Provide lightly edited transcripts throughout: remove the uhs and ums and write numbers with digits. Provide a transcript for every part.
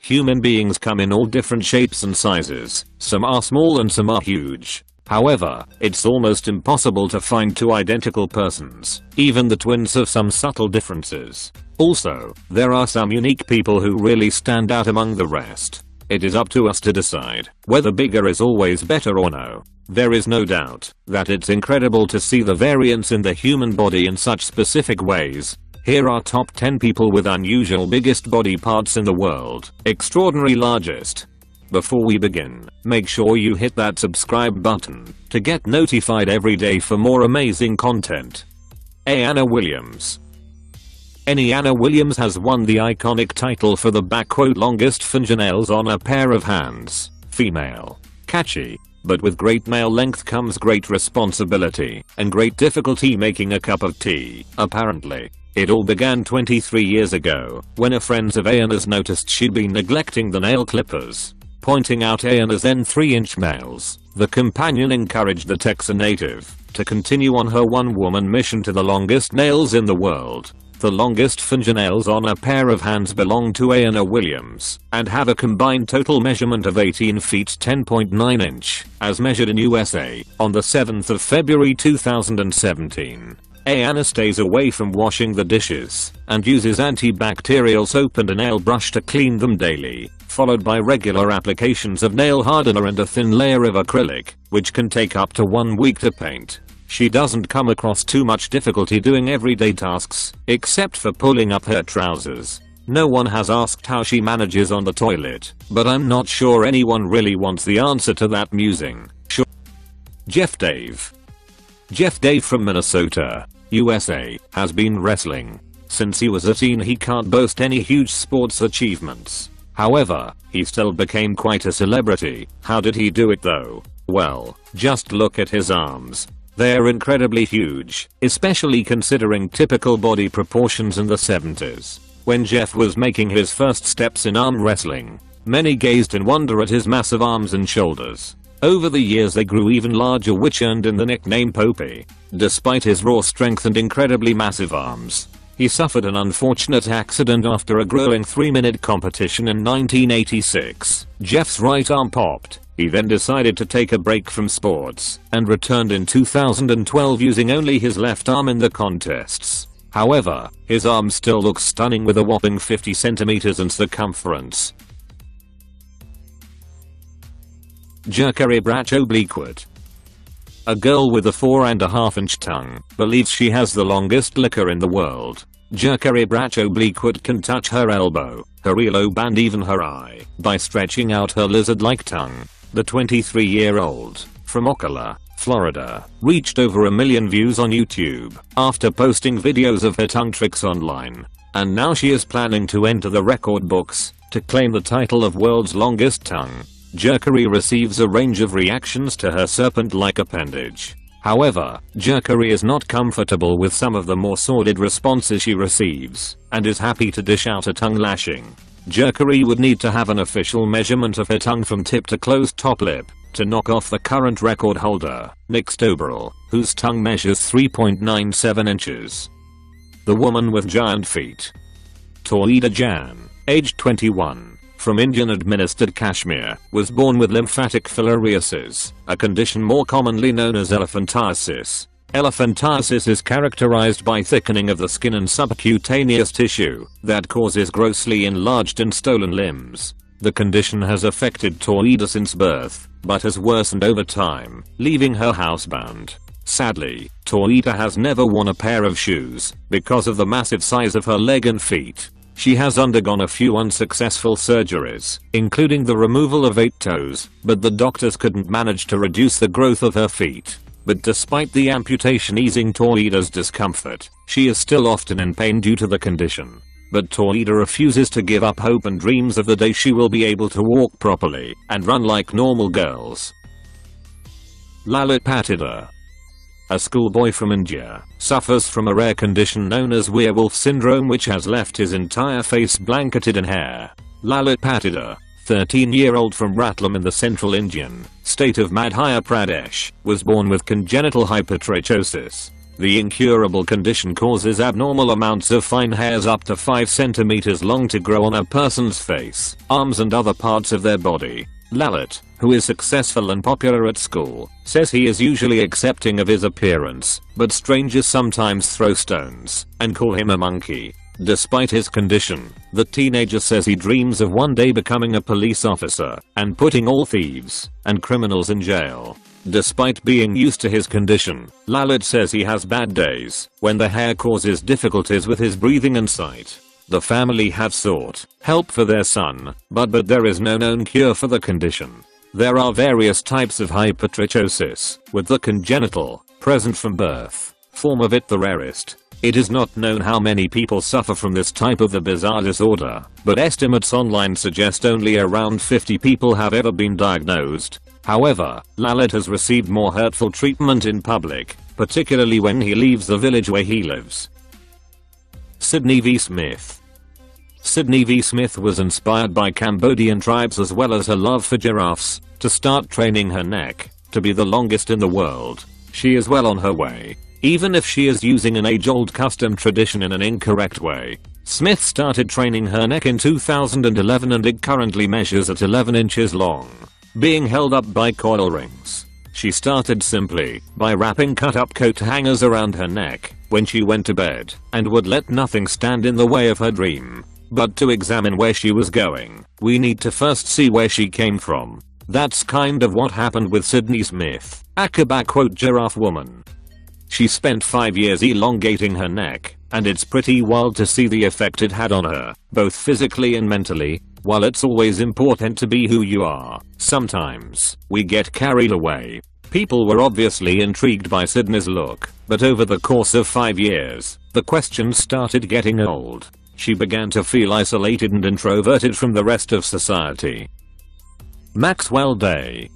Human beings come in all different shapes and sizes, some are small and some are huge. However, it's almost impossible to find two identical persons. Even the twins have some subtle differences. Also, there are some unique people who really stand out among the rest. It is up to us to decide whether bigger is always better or no. There is no doubt that it's incredible to see the variance in the human body in such specific ways. Here are top 10 people with unusual biggest body parts in the world. Extraordinary largest. Before we begin, make sure you hit that subscribe button to get notified every day for more amazing content. A. Anna Williams. Anna Williams has won the iconic title for the "longest fingernails on a pair of hands." Female. Catchy. But with great male length comes great responsibility and great difficulty making a cup of tea, apparently. It all began 23 years ago when a friend of Anna's noticed she'd been neglecting the nail clippers. Pointing out Anna's then 3-inch nails, the companion encouraged the Texan native to continue on her one-woman mission to the longest nails in the world. The longest fingernails on a pair of hands belong to Anna Williams and have a combined total measurement of 18 feet 10.9 inch, as measured in USA, on the 7th of February 2017. Anna stays away from washing the dishes and uses antibacterial soap and a nail brush to clean them daily, followed by regular applications of nail hardener and a thin layer of acrylic, which can take up to 1 week to paint. She doesn't come across too much difficulty doing everyday tasks, except for pulling up her trousers. No one has asked how she manages on the toilet, but I'm not sure anyone really wants the answer to that musing. Sure. Jeff Dave. Jeff Dave from Minnesota, USA, has been wrestling. Since he was a teen he can't boast any huge sports achievements. However, he still became quite a celebrity. How did he do it though? Well, just look at his arms. They're incredibly huge, especially considering typical body proportions in the 70s. When Jeff was making his first steps in arm wrestling, many gazed in wonder at his massive arms and shoulders. Over the years they grew even larger, which earned him the nickname Popey. Despite his raw strength and incredibly massive arms, he suffered an unfortunate accident after a grueling 3-minute competition in 1986. Jeff's right arm popped. He then decided to take a break from sports and returned in 2012 using only his left arm in the contests. However, his arm still looks stunning with a whopping 50 centimeters in circumference. Jerkari Bracho-Bleakwood. A girl with a 4.5-inch tongue believes she has the longest liquor in the world. Jerkari Bracho-Bleakwood can touch her elbow, her earlobe and even her eye by stretching out her lizard-like tongue. The 23-year-old, from Ocala, Florida, reached over 1 million views on YouTube after posting videos of her tongue tricks online. And now she is planning to enter the record books to claim the title of world's longest tongue. Jerkari receives a range of reactions to her serpent-like appendage. However, Jerkari is not comfortable with some of the more sordid responses she receives and is happy to dish out a tongue lashing. Jerkari would need to have an official measurement of her tongue from tip to closed top lip to knock off the current record holder, Nick Stoberl, whose tongue measures 3.97 inches. The woman with giant feet. Tawhida Jan, aged 21, from Indian-administered Kashmir, was born with lymphatic filariasis, a condition more commonly known as elephantiasis. Elephantiasis is characterized by thickening of the skin and subcutaneous tissue that causes grossly enlarged and swollen limbs. The condition has affected Tawhida since birth, but has worsened over time, leaving her housebound. Sadly, Tawhida has never worn a pair of shoes because of the massive size of her leg and feet. She has undergone a few unsuccessful surgeries, including the removal of 8 toes, but the doctors couldn't manage to reduce the growth of her feet. But despite the amputation easing Tawhida's discomfort, she is still often in pain due to the condition. But Tawhida refuses to give up hope and dreams of the day she will be able to walk properly and run like normal girls. Lally Patida. A schoolboy from India suffers from a rare condition known as werewolf syndrome, which has left his entire face blanketed in hair. Lally Patida, 13-year-old from Ratlam in the central Indian state of Madhya Pradesh, was born with congenital hypertrichosis. The incurable condition causes abnormal amounts of fine hairs up to 5 centimeters long to grow on a person's face, arms and other parts of their body. Lally, who is successful and popular at school, says he is usually accepting of his appearance, but strangers sometimes throw stones and call him a monkey. Despite his condition, the teenager says he dreams of one day becoming a police officer and putting all thieves and criminals in jail. Despite being used to his condition, Lally says he has bad days when the hair causes difficulties with his breathing and sight. The family have sought help for their son, but there is no known cure for the condition. There are various types of hypertrichosis, with the congenital, present from birth, form of it the rarest. It is not known how many people suffer from this type of the bizarre disorder, but estimates online suggest only around 50 people have ever been diagnosed. However, Lally has received more hurtful treatment in public, particularly when he leaves the village where he lives. Sydney v. Smith. Sydney v. Smith was inspired by Cambodian tribes as well as her love for giraffes to start training her neck to be the longest in the world. She is well on her way, even if she is using an age-old custom tradition in an incorrect way. Smith started training her neck in 2011 and it currently measures at 11 inches long, being held up by coil rings. She started simply by wrapping cut-up coat hangers around her neck when she went to bed and would let nothing stand in the way of her dream. But to examine where she was going, we need to first see where she came from. That's kind of what happened with Sydney Smith, aka giraffe woman. She spent 5 years elongating her neck, and it's pretty wild to see the effect it had on her, both physically and mentally. While it's always important to be who you are, sometimes we get carried away. People were obviously intrigued by Sydney's look, but over the course of 5 years, the questions started getting old. She began to feel isolated and introverted from the rest of society. Maxwell Day.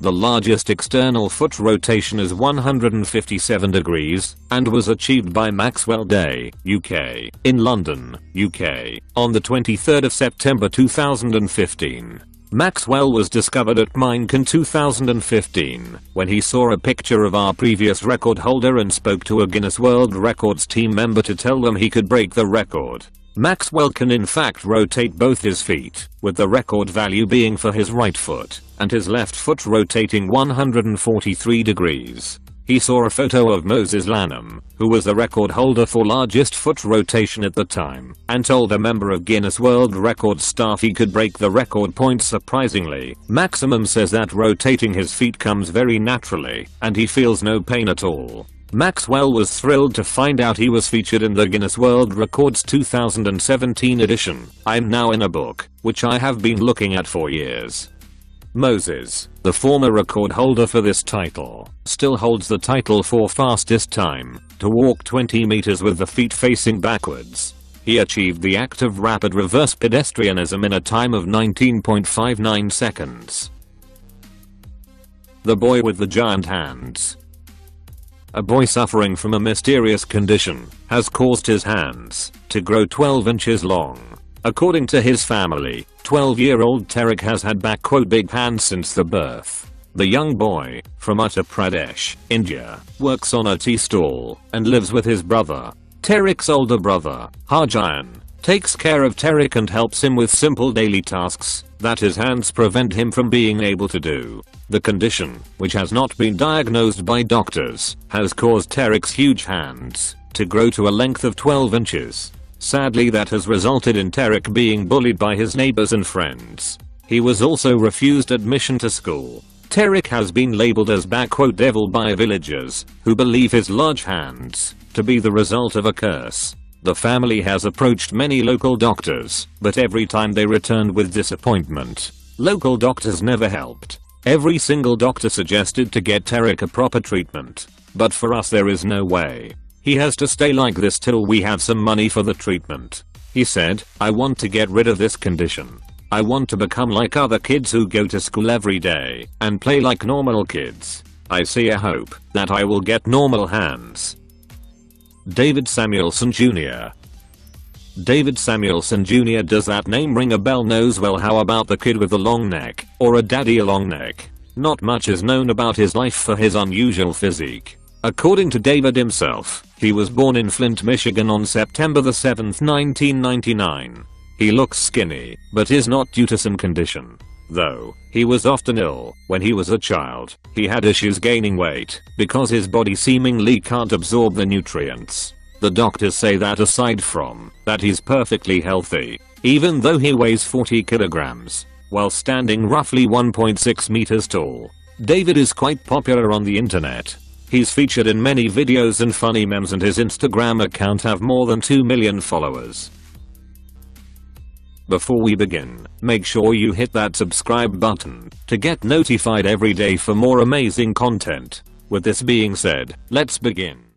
The largest external foot rotation is 157 degrees and was achieved by Maxwell Day, UK, in London, UK, on the 23rd of September 2015. Maxwell was discovered at Minecon 2015 when he saw a picture of our previous record holder and spoke to a Guinness World Records team member to tell them he could break the record. Maxwell can in fact rotate both his feet, with the record value being for his right foot, and his left foot rotating 143 degrees. He saw a photo of Moses Lanham, who was the record holder for largest foot rotation at the time, and told a member of Guinness World Records staff he could break the record point surprisingly. Maximum says that rotating his feet comes very naturally, and he feels no pain at all. Maxwell was thrilled to find out he was featured in the Guinness World Records 2017 edition. I'm now in a book, which I have been looking at for years. Moses, the former record holder for this title, still holds the title for fastest time to walk 20 meters with the feet facing backwards. He achieved the act of rapid reverse pedestrianism in a time of 19.59 seconds. The boy with the giant hands. A boy suffering from a mysterious condition has caused his hands to grow 12 inches long. According to his family, 12-year-old Tarek has had "big hands" since the birth. The young boy, from Uttar Pradesh, India, works on a tea stall and lives with his brother. Tarek's older brother, Harjan, takes care of Tarek and helps him with simple daily tasks that his hands prevent him from being able to do. The condition, which has not been diagnosed by doctors, has caused Tarek's huge hands to grow to a length of 12 inches. Sadly, that has resulted in Tarek being bullied by his neighbors and friends. He was also refused admission to school. Tarek has been labeled as "devil" by villagers, who believe his large hands to be the result of a curse. The family has approached many local doctors, but every time they returned with disappointment. Local doctors never helped. Every single doctor suggested to get Tarek a proper treatment. But for us there is no way. He has to stay like this till we have some money for the treatment. He said, "I want to get rid of this condition. I want to become like other kids who go to school every day and play like normal kids. I see a hope that I will get normal hands." David Samuelson Jr. David Samuelson Jr. Does that name ring a bell? Knows well. How about the kid with the long neck, or a daddy long neck? Not much is known about his life for his unusual physique. According to David himself, he was born in Flint, Michigan on September 7, 1999. He looks skinny, but is not due to some condition. Though, he was often ill. When he was a child, he had issues gaining weight because his body seemingly can't absorb the nutrients. The doctors say that aside from that, he's perfectly healthy, even though he weighs 40 kilograms, while standing roughly 1.6 meters tall. David is quite popular on the internet. He's featured in many videos and funny memes, and his Instagram account have more than 2 million followers. Before we begin, make sure you hit that subscribe button to get notified every day for more amazing content. With this being said, let's begin.